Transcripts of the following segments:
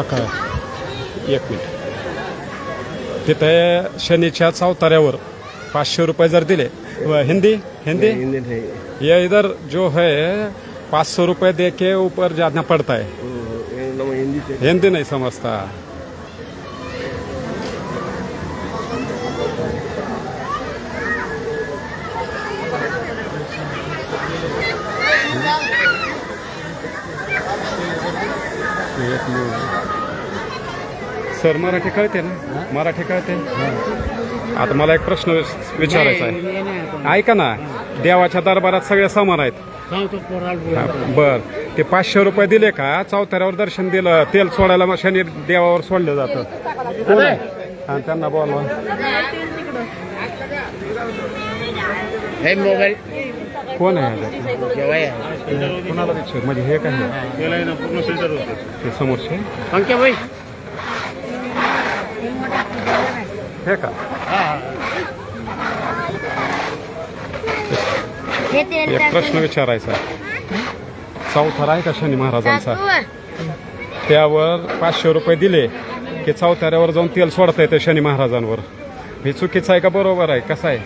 काय एक मिनिट तिथे शनीच्या चौताऱ्यावर 500 रुपये जर दिले हिंदी हिंदी ये इधर जो है 500 रुपये दे के ऊपर जाना पड़ता है। हिंदी नहीं समझता। सर मराठी कळते ना? मराठी कळते। आता मला एक प्रश्न विचारायचा आहे, ऐका ना। देवाच्या दरबारात सगळे समान आहेत बर, ते 500 रुपये दिले का चौथऱ्यावर दर्शन दिलं तेल सोडायला मग शनी देवावर सोडलं जातं कोण आहे? आणि त्यांना बोलवा कोण आहे कोणाला विचार म्हणजे हे काय ते समोरचे हे का? एक प्रश्न विचारायचा, चौथरा आहे का शनी महाराजांचा त्यावर 500 रुपये दिले की चौथऱ्यावर जाऊन तेल सोडता येते शनी महाराजांवर, हे चुकीचं आहे का बरोबर आहे कसं आहे?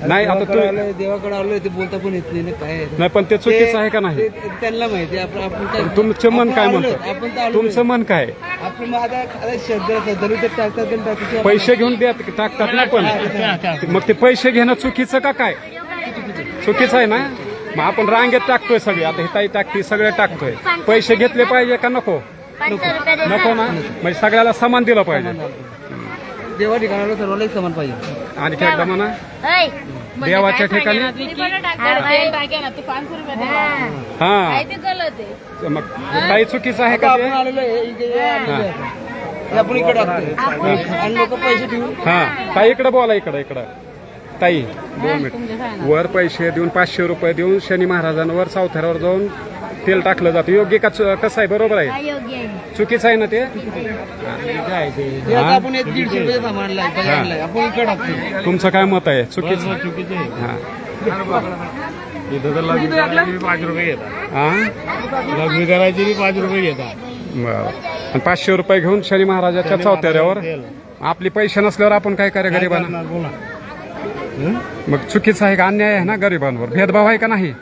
नाही आता तू देवाकडे आलोय ते बोलता पण येत नाही काय नाही पण ते चुकीचं आहे का नाही त्यांना माहिती आपण तुमचं मन काय म्हणतं? तुमचं मन काय? आपण टाकतात पैसे घेऊन द्या टाकतात ना पण मग ते पैसे घेणं चुकीचं का काय? चुकीचं आहे ना? मग आपण रांगेत टाकतोय सगळे, आता ही ताई टाकते सगळे टाकतोय, पैसे घेतले पाहिजे का नको? नको ना? म्हणजे सगळ्याला समान दिलं पाहिजे, देवा ठिकाणाला सर्वांना समान पाहिजे। आणि एकदा म्हणा देवाच्या ठिकाणी हा मग काही चुकीचं आहे का ते? आपण इकडे आणि लोक पैसे देऊन हा ताई इकडे बोला, इकडं ताई 2 मिनिट वर पैसे देऊन 500 रुपये देऊन शनी महाराजांवर चौथऱ्यावर जाऊन तेल टाकलं जातं, योग्य का कसं आहे? बरोबर आहे? चुकीचं आहे ना ते? आपण 150 रुपये सामान आपण इकडे टाकतो, तुमचं काय मत आहे? चुकीचं हा इथं तर लग्न करायची 5 रुपये घेतात, लग्न करायची 5 रुपये घेतात बरं, आणि 500 रुपये घेऊन शनी महाराजाच्या चौथऱ्यावर आपले पैसे नसल्यावर आपण काय करा गरिबांना? मग चुकीचं आहे का? अन्याय आहे ना गरिबांवर, भेदभाव आहे का नाही?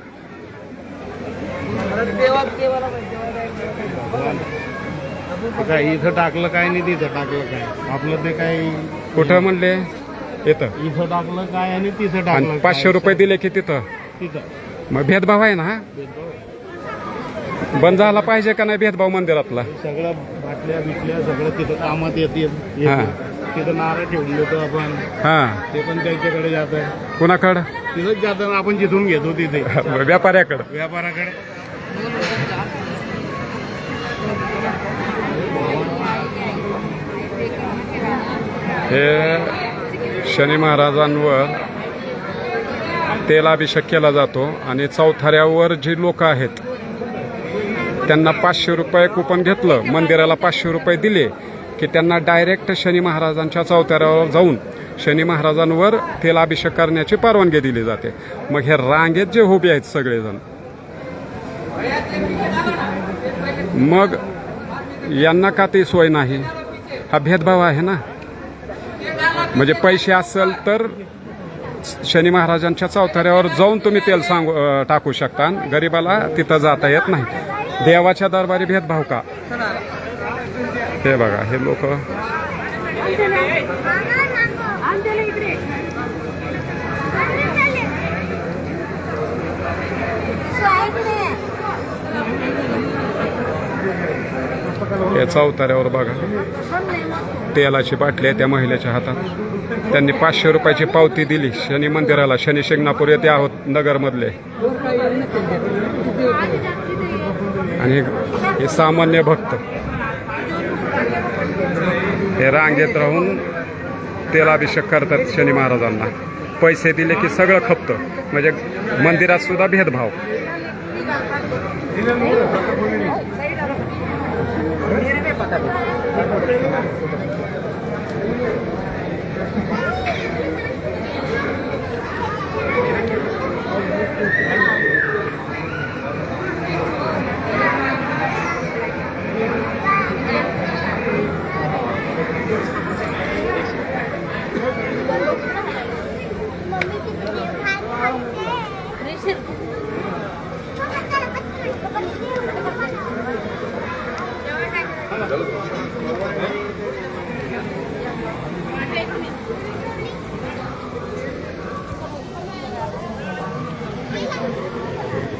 काय इथं टाकलं काय नाही तिथं टाकलं काय, आपलं ते काय कुठं म्हणले? येतं इथं टाकलं काय आणि तिथं आणि टाकलं 500 रुपये दिले की तिथं मग भेदभाव आहे ना? बंद झाला पाहिजे का नाही भेदभाव मंदिरातला? सगळं बाटल्या बिटल्या सगळं तिथं कामात येते, तिथं नारळ ठेवून देतो आपण, हा ते पण त्यांच्याकडे जात आहे, कुणाकडं? तिथंच जातं आपण जिथून घेतो तिथे व्यापाऱ्याकडे हे शनी महाराजांवर तेलाभिषेक केला जातो आणि चौथऱ्यावर जी लोक आहेत त्यांना 500 रुपये कुपन घेतलं, मंदिराला 500 रुपये दिले की त्यांना डायरेक्ट शनी महाराजांच्या चौथऱ्यावर जाऊन शनी महाराजांवर तेलाभिषेक करण्याची परवानगी दिली जाते. मग हे रांगेत जे उभे आहेत सगळेजण, मग यांना का ती सोय नाही? हा भेदभाव आहे ना. म्हणजे पैसे असेल तर शनी महाराजांच्या चौथऱ्यावर जाऊन तुम्ही तेल टाकू शकता, गरीबाला तिथं जाता येत नाही. देवाच्या दरबारी भेदभाव का? हे बघा, हे लोक या चौथऱ्यावर बघा, तेलाची बाटली आहे त्या महिलेच्या हातात. त्यांनी 500 रुपयाची पावती दिली शनी मंदिराला. शनी शिंगणापूर येथे आहोत, नगरमधले. आणि हे सामान्य भक्त हे रांगेत राहून तेलाभिषेक करतात शनी महाराजांना. पैसे दिले की सगळं खपतं. म्हणजे मंदिरात सुद्धा भेदभाव.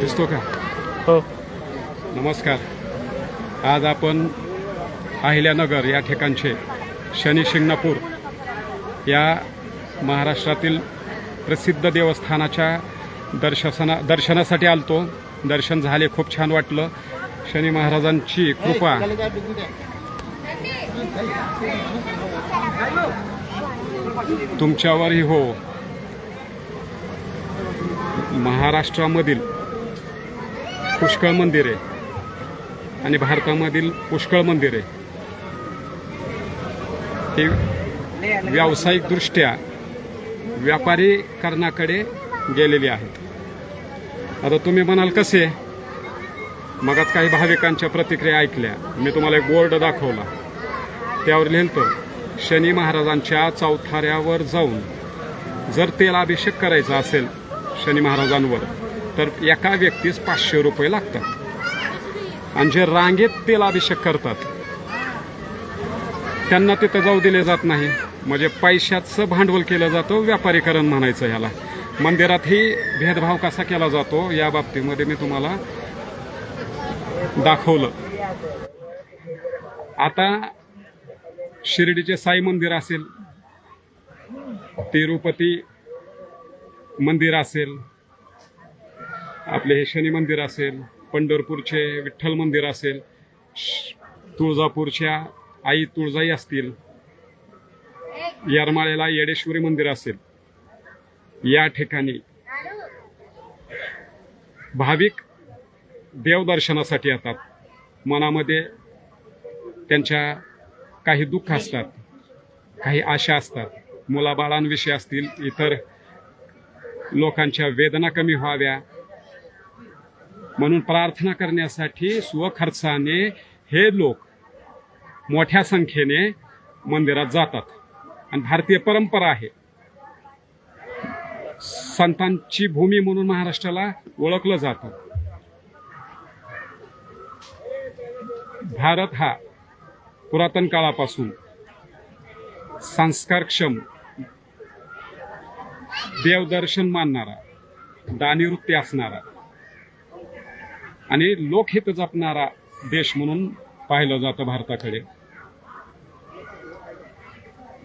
दिसतो का? हो. नमस्कार. आज आपण अहिल्यानगर या ठिकाणचे शनी शिंगणापूर या महाराष्ट्रातील प्रसिद्ध देवस्थानाच्या दर्शनासाठी आलतो. दर्शन झाले, खूप छान वाटलं. शनी महाराजांची कृपा तुमच्यावरही हो. महाराष्ट्रामधील पुष्कळ मंदिरे आणि भारतामधील पुष्कळ मंदिरे ही व्यावसायिकदृष्ट्या व्यापारीकरणाकडे गेलेली आहेत. आता तुम्ही म्हणाल कसे? मगच काही भाविकांच्या प्रतिक्रिया ऐकल्या. मी तुम्हाला एक बोर्ड दाखवला, त्यावर लिहिलं शनी महाराजांच्या चौथऱ्यावर जाऊन जर तेलाभिषेक करायचा असेल शनी महाराजांवर तर एका व्यक्तीस 500 रुपये लागतात. आणि जे रांगेत तेलाभिषेक करतात त्यांना तिथं जाऊ दिले जात नाही. म्हणजे पैशाचं भांडवल केलं जातं, व्यापारीकरण म्हणायचं ह्याला. मंदिरातही भेदभाव कसा केला जातो या बाबतीमध्ये मी तुम्हाला दाखवलं. आता शिर्डीचे साई मंदिर असेल, तिरुपती मंदिर असेल, आपले हे शनी मंदिर असेल, पंढरपूरचे विठ्ठल मंदिर असेल, तुळजापूरच्या आई तुळजाई असतील, येरमाळ्याला येडेश्वरी मंदिर असेल, या ठिकाणी भाविक देवदर्शनासाठी येतात. मनामध्ये त्यांच्या काही दुःख असतात, काही आशा असतात, मुलाबाळांविषयी असतील, इतर लोकांच्या वेदना कमी व्हाव्या म्हणून प्रार्थना करण्यासाठी स्वखर्चाने हे लोक मोठ्या संख्येने मंदिरात जातात. आणि भारतीय परंपरा आहे. संतांची भूमी म्हणून महाराष्ट्राला ओळखलं जातं. भारत हा पुरातन काळापासून संस्कारक्षम, देवदर्शन मानणारा, दानिवृत्ती असणारा आणि लोकहित जपणारा देश म्हणून पाहिलं जातं भारताकडे.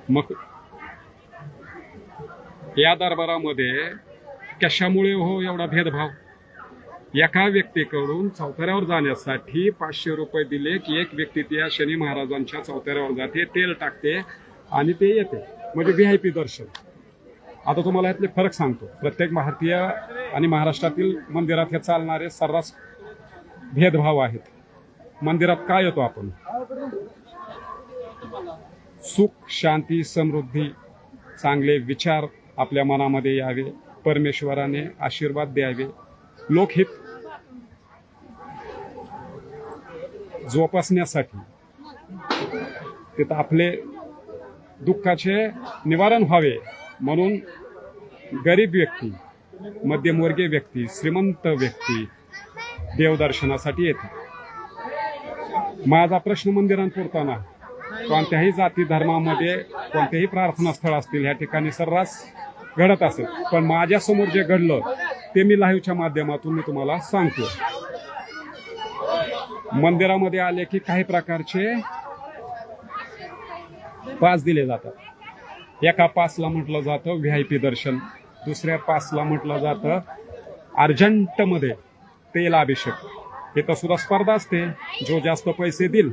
मग या दरबारामध्ये कशामुळे हो एवढा भेदभाव? एका व्यक्तीकडून चौथऱ्यावर जाण्यासाठी 500 रुपये दिले की एक व्यक्ती त्या शनी महाराजांच्या चौथऱ्यावर जाते, तेल टाकते आणि ते येते. म्हणजे व्हीआयपी दर्शन. आता तुम्हाला यातले फरक सांगतो. प्रत्येक भारतीय आणि महाराष्ट्रातील मंदिरात हे चालणारे सर्रास भेदभाव आहेत. मंदिरात काय येतो आपण? सुख, शांती, समृद्धी, चांगले विचार आपल्या मनामध्ये यावे, परमेश्वराने आशीर्वाद द्यावे, लोकहित जोपासण्यासाठी, तिथं आपले दुःखाचे निवारण व्हावे म्हणून गरीब व्यक्ती, मध्यमवर्गीय व्यक्ती, श्रीमंत व्यक्ती देवदर्शनासाठी येते. माझा प्रश्न मंदिरांपुरता ना, कोणत्याही जाती धर्मामध्ये कोणतेही प्रार्थना स्थळ असतील या ठिकाणी सर्रास घडत असेल, पण माझ्यासमोर जे घडलं ते मी लाईव्हच्या माध्यमातून मी तुम्हाला सांगतो. मंदिरामध्ये आले की काही प्रकारचे पास दिले जातात. एका पासला म्हटलं जातं व्हीआयपी दर्शन, दुसऱ्या पासला म्हटलं जातं अर्जंटमध्ये तेलाभिषेक. इथं सुद्धा स्पर्धा असते. जो जास्त पैसे देईल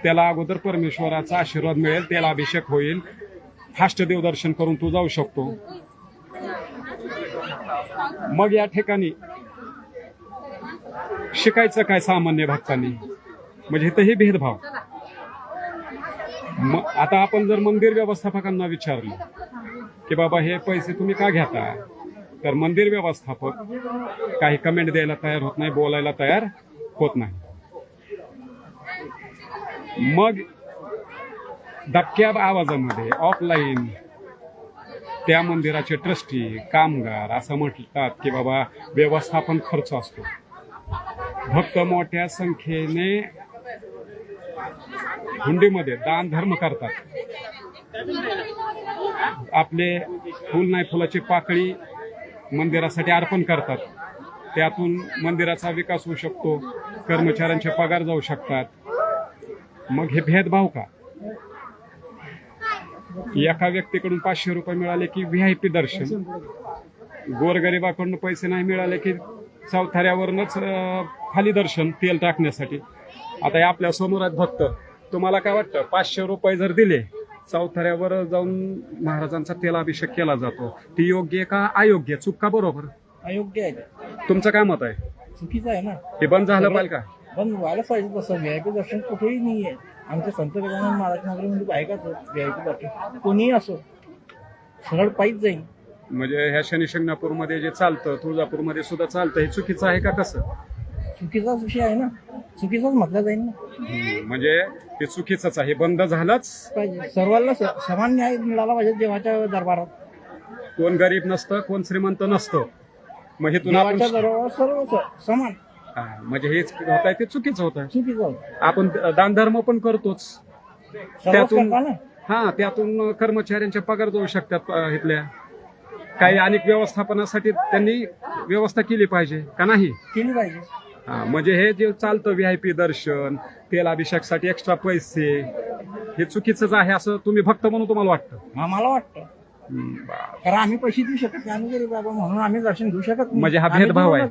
त्याला अगोदर परमेश्वराचा आशीर्वाद मिळेल, तेलाभिषेक होईल, फास्ट देवदर्शन करून तू जाऊ शकतो. मग या ठिकाणी शिकायचं काय सामान्य भक्तांनी? म्हणजे इथंही भेदभाव. आता आपण जर मंदिर व्यवस्थापकांना विचारलं की बाबा हे पैसे तुम्ही का घेता, तर मंदिर व्यवस्थापक काही कमेंट द्यायला तयार होत नाही, बोलायला तयार होत नाही. मग दबक्या आवाजामध्ये ऑफलाईन त्या मंदिराचे ट्रस्टी, कामगार असं म्हणतात की बाबा व्यवस्थापन खर्च असतो. भक्त मोठ्या संख्येने हुंडीमध्ये दान धर्म करतात. आपले फुल नाही फुलाची पाकळी मंदिरासाठी अर्पण करतात. त्यातून मंदिराचा विकास होऊ शकतो, कर्मचाऱ्यांचे पगार जाऊ शकतात. मग हे भेदभाव का? एका व्यक्तीकडून 500 रुपये मिळाले की व्हीआयपी दर्शन, गोरगरिबाकडून पैसे नाही मिळाले की चौथऱ्यावरूनच खाली दर्शन तेल टाकण्यासाठी. आता हे आपल्या समोर आहेत भक्त. तुम्हाला काय वाटतं, 500 रुपये जर दिले चौथऱ्यावर जाऊन महाराजांचा तेलाभिषेक केला जातो, ती योग्य का अयोग्य, चूक का बरोबर? अयोग्य आहे. तुमचं काय मत आहे? चुकीचं आहे ना. हे बंद झालं पाहिजे का? पण व्हायला पाहिजे तसं. व्हीआयपी दर्शन कुठेही नाही आहे. आमच्या संत गजानन महाराज नगरीमध्ये आहे का व्हीआयपी दर्शन? कोणीही असो सरळ पायीच जाईल. म्हणजे ह्या शनी शिंगणापूरमध्ये जे चालतं, तुळजापूरमध्ये सुद्धा चालतं, हे चुकीचं आहे का कसं? चुकीचाच विषय आहे ना, चुकीचाच म्हटलं जाईल ना. म्हणजे ते चुकीचंच आहे, बंद झालंच पाहिजे. सर्वांना समान न्याय मिळाला पाहिजे देवाच्या दरबारात. कोण गरीब नसतं, कोण श्रीमंत नसतं. मग हेतून आपण देवाच्या दरबारात सर्व समान. म्हणजे हेच होत आहे ते चुकीचं होत आहे. चुकीचं आपण दानधर्म पण करतोच, सर्वच त्यातून करता ना. त्यातून कर्मचाऱ्यांचे पगार जाऊ शकतात. इथल्या काही अनेक व्यवस्थापनासाठी त्यांनी व्यवस्था केली पाहिजे का नाही? केली पाहिजे. म्हणजे हे जे चालतं व्हीआयपी दर्शन, तेलाभिषेकसाठी एक्स्ट्रा पैसे, हे चुकीचंच आहे असं तुम्ही भक्त म्हणून तुम्हाला वाटतं? मला वाटतं. कारण आम्ही पैसे देऊ शकत नाही, आम्ही गरीब बाबा म्हणून आम्ही दर्शन घेऊ शकत नाही. म्हणजे हा भेदभाव आहे.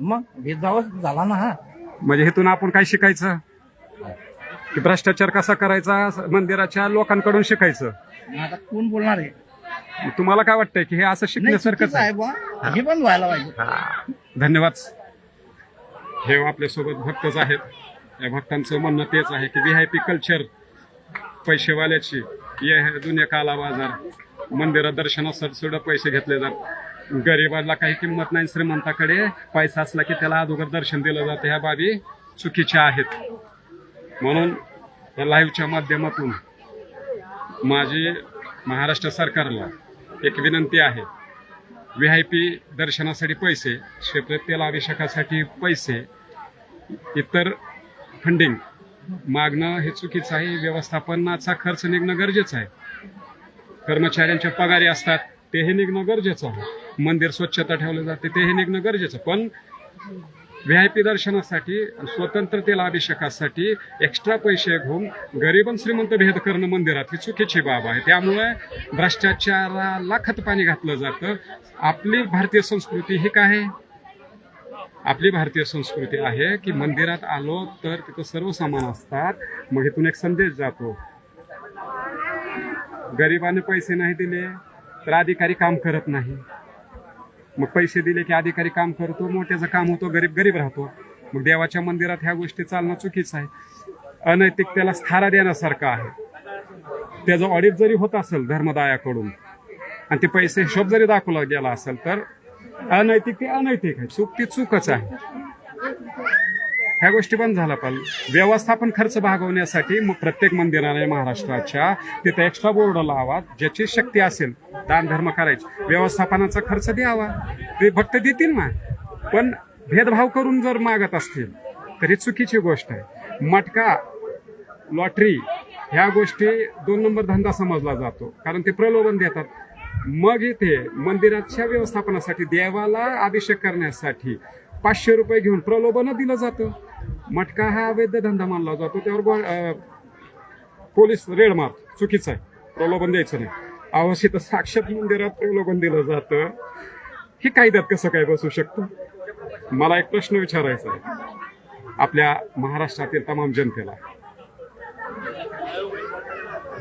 मग भेदभाव झाला ना हा. म्हणजे हेतून आपण काय शिकायचं की भ्रष्टाचार कसा करायचा मंदिराच्या लोकांकडून शिकायचं. आता कोण बोलणार आहे? तुम्हाला काय वाटतंय की हे असं शिकण्यासारखंच आहे बुवा, हे पण व्हायला पाहिजे. धन्यवाद. हे आपल्यासोबत भक्तच आहेत. या भक्तांचं म्हणणं तेच आहे की व्हीआयपी कल्चर पैसेवाल्याची हे जुन्या काला बाजार. मंदिरात दर्शनासाठी सुद्धा पैसे घेतले जातात. गरीबाला काही किंमत नाही, श्रीमंताकडे पैसा असला की त्याला अगोदर दर्शन दिलं जातं. ह्या बाबी चुकीच्या आहेत. म्हणून या लाईव्हच्या माध्यमातून माझी महाराष्ट्र सरकारला एक विनंती आहे. व्हीआयपी दर्शनासाठी पैसे, सेपरेट तेलाभिषेकासाठी पैसे, इतर फंडिंग मागणं हे चुकीचं आहे. व्यवस्थापनाचा खर्च निघणं गरजेचं आहे. कर्मचाऱ्यांचे पगारी असतात तेही निघणं गरजेचं आहे. मंदिर स्वच्छता ठेवलं जाते तेही निघणं गरजेचं. पण व्हीआयपी दर्शनासाठी, स्वतंत्र तेलाभिषेकासाठी एक्स्ट्रा पैसे घेऊन गरीब आणि श्रीमंत भेद करणं मंदिरात ही चुकीची बाब आहे. त्यामुळे भ्रष्टाचाराला खतपाणी घातलं जातं. आपली भारतीय संस्कृती ही काय आहे? आपली भारतीय संस्कृती आहे की मंदिरात आलो तर तिथं सर्व समान असतात. मग इथून एक संदेश जातो गरिबाने पैसे नाही दिले तर अधिकारी काम करत नाही. मग पैसे दिले की अधिकारी काम करतो, मोठ्याचं काम होतो, गरीब गरीब राहतो. मग देवाच्या मंदिरात ह्या गोष्टी चालणं चुकीचं आहे. अनैतिकतेला स्थारा देण्यासारखं आहे. त्याचं ऑडिट जरी होत असेल धर्मदायाकडून आणि ते पैसे हिशोब जरी दाखवला गेला असेल तर अनैतिक ते अनैतिक आहे, चूक ती चूकच आहे. ह्या गोष्टी बंद झाल्या पाहिजे. व्यवस्थापन खर्च भागवण्यासाठी मग प्रत्येक मंदिराने महाराष्ट्राच्या तिथे एक्स्ट्रा बोर्ड लावा. ज्याची शक्ती असेल दान धर्म करायची, व्यवस्थापनाचा खर्च द्यावा. ते भक्त देतील ना, पण भेदभाव करून जर मागत असतील तर ही चुकीची गोष्ट आहे. मटका, लॉटरी ह्या गोष्टी 2 नंबर धंदा समजला जातो, कारण ते प्रलोभन देतात. मग इथे मंदिराच्या व्यवस्थापनासाठी देवाला अभिषेक करण्यासाठी 500 रुपये घेऊन प्रलोभन दिलं जातं. मटका हा अवैध धंदा मानला जातो, त्यावर पोलीस रेड मार, चुकीचं आहे, प्रलोभन द्यायचं नाही. अवश्य तर साक्षात मंदिरात प्रलोभन दिलं जातं, हे कायद्यात कसं काय बसू शकतं? मला एक प्रश्न विचारायचा आहे आपल्या महाराष्ट्रातील तमाम जनतेला.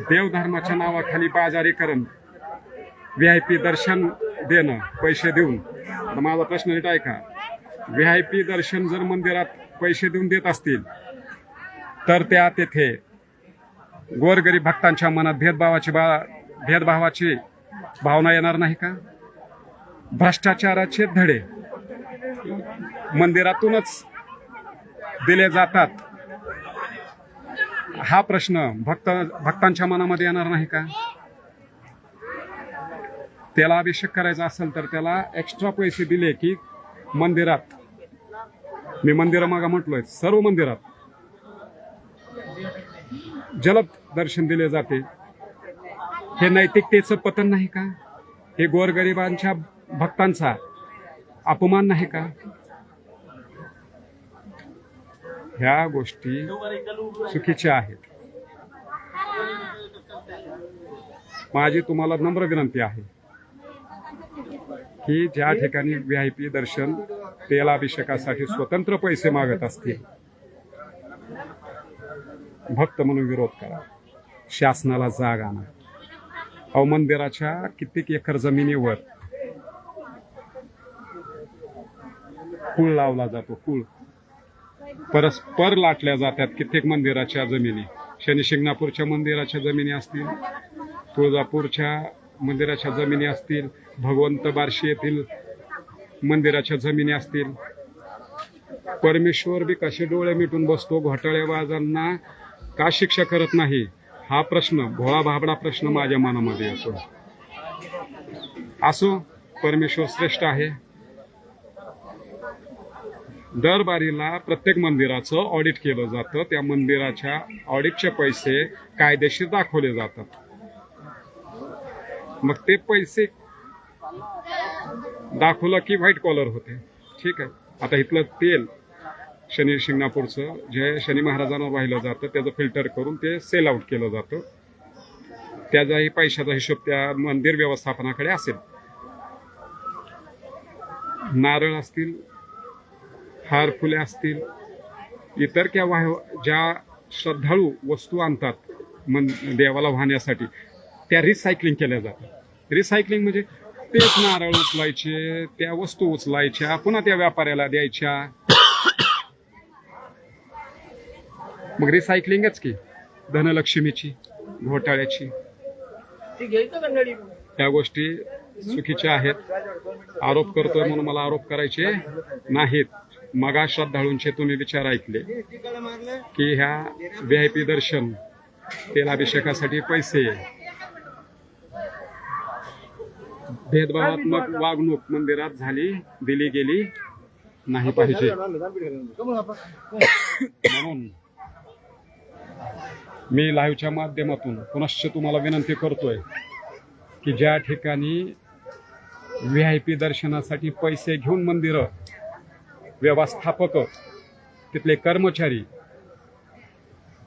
देवधर्माच्या नावाखाली बाजारीकरण, VIP दर्शन देणं पैसे देऊन. आता माझा प्रश्न नीट ऐका. VIP दर्शन जर मंदिरात पैसे देऊन देत असतील तर त्या तेथे गोरगरीब भक्तांच्या मनात भेदभावाची भावना येणार नाही का? भ्रष्टाचाराचे धडे मंदिरातूनच दिले जातात, हा प्रश्न भक्तांच्या मनामध्ये येणार नाही का? त्याला अभिषेक करायचा असेल तर त्याला एक्स्ट्रा पैसे दिले की मंदिरात, मी मंदिरं मागा म्हटलोय, सर्व मंदिरात जलद दर्शन दिले जाते. हे नैतिकतेचं पतन नाही का? हे गोरगरिबांच्या भक्तांचा अपमान नाही का? ह्या गोष्टी चुकीच्या आहेत. माझी तुम्हाला नम्र विनंती आहे की ज्या ठिकाणी VIP दर्शन तेलाभिषेकासाठी स्वतंत्र पैसे मागत असतील, भक्त म्हणून विरोध करा, शासनाला जाग आणा. अहो, मंदिराच्या कित्येक एकर जमिनीवर कुळ लावला जातो, कुळ परस्पर लाटल्या जातात. कित्येक मंदिराच्या जमिनी, शनी शिंगणापूरच्या मंदिराच्या जमिनी असतील, तुळजापूरच्या मंदिराच्या जमिनी असतील, भगवंत बार्शी येथील मंदिराच्या जमिनी असतील. परमेश्वर बी कसे डोळे मिटून बसतो, घोटाळेबाजांना का शिक्षा करत नाही, हा प्रश्न, भोळा भाबडा प्रश्न माझ्या मनामध्ये येतो. असो, परमेश्वर श्रेष्ठ आहे. दरबारीला प्रत्येक मंदिराचं ऑडिट केलं जातं. त्या मंदिराच्या ऑडिटचे पैसे कायदेशीर दाखवले जातात. मग ते पैसे दाखवलं की व्हाईट कॉलर होते. ठीक आहे. आता इथलं तेल शनी शिंगणापूरचं जे शनी महाराजांना वाहिलं जातं त्याचं फिल्टर करून ते सेल आउट केलं जातं. त्याचाही पैशाचा हिशोब त्या मंदिर व्यवस्थापनाकडे असेल. नारळ असतील, हार फुले असतील, इतर ज्या श्रद्धाळू वस्तू आणतात देवाला वाहण्यासाठी, त्या रिसायकलिंग केल्या जातात. रिसायकलिंग म्हणजे तेच नारळ उचलायचे, त्या वस्तू उचलायच्या, पुन्हा त्या व्यापाऱ्याला द्यायच्या. मग रिसायकलिंगच की धनलक्ष्मीची, घोटाळ्याची. त्या गोष्टी चुकीच्या आहेत. आरोप करतोय म्हणून मला आरोप करायचे नाहीत. मगा श्रद्धाळूंचे तुम्ही विचार ऐकले की ह्या VIP दर्शन तेलाभिषेकासाठी पैसे, भेदभावात्मक वागणूक मंदिरात दिली गेली नाही पाहिजे. म्हणून मी लाईव्हच्या माध्यमातून पुनश्च तुम्हाला विनंती करतोय की ज्या ठिकाणी VIP दर्शनासाठी पैसे घेऊन मंदिरं, व्यवस्थापक, तिथले कर्मचारी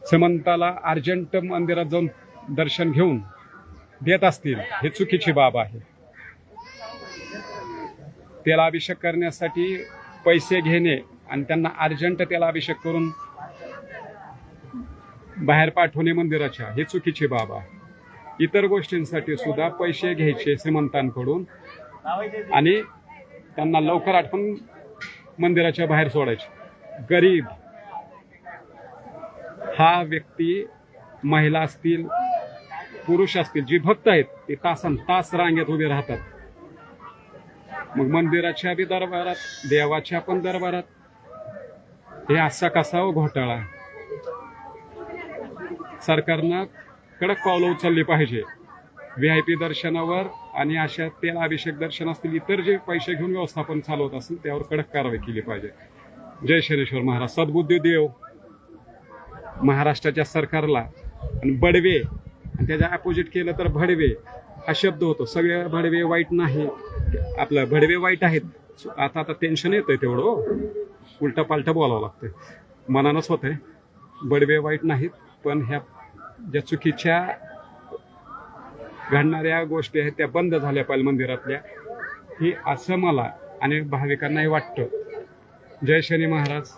श्रीमंताला अर्जंट मंदिरात जाऊन दर्शन घेऊन देत असतील, हे चुकीची बाब आहे. त्याला अभिषेक करण्यासाठी पैसे घेणे आणि त्यांना अर्जंट त्याला अभिषेक करून बाहेर पाठवणे मंदिराच्या, हे चुकीची बाब आहे. इतर गोष्टींसाठी सुद्धा पैसे घ्यायचे श्रीमंतांकडून आणि त्यांना लवकर आठवून मंदिराच्या बाहेर सोडायचे. गरीब हा व्यक्ती, महिला असतील पुरुष असतील, जी भक्त आहेत ते तासन तास रांगेत उभे राहतात. मग मंदिराच्या बी दरबारात, देवाच्या पण दरबारात हे असा कसा घोटाळा. सरकारनं कडक पावलं उचलली पाहिजे. VIP दर्शनावर आणि अशा तेल अभिषेक दर्शन असतील, इतर जे पैसे घेऊन व्यवस्थापन चालवत असेल त्यावर कडक कारवाई केली पाहिजे. जय शनेश्वर महाराज. सद्बुद्धी देव महाराष्ट्राच्या सरकारला. आणि बडवे, आणि त्याच्या अपोजिट केलं तर भडवे हा शब्द होतो. सगळे भडवे वाईट नाही, आपलं भडवे वाईट आहेत. आता टेन्शन येतंय तेवढं, उलटा पालटा बोलावं लागतंय. मनानंच होतंय. बडवे वाईट नाहीत, पण ह्या ज्या चुकीच्या घडणाऱ्या गोष्टी आहेत त्या बंद झाल्या पाहिजे मंदिरातल्या, ही असं मला आणि भाविकांनाही वाटतं. जय शनी महाराज.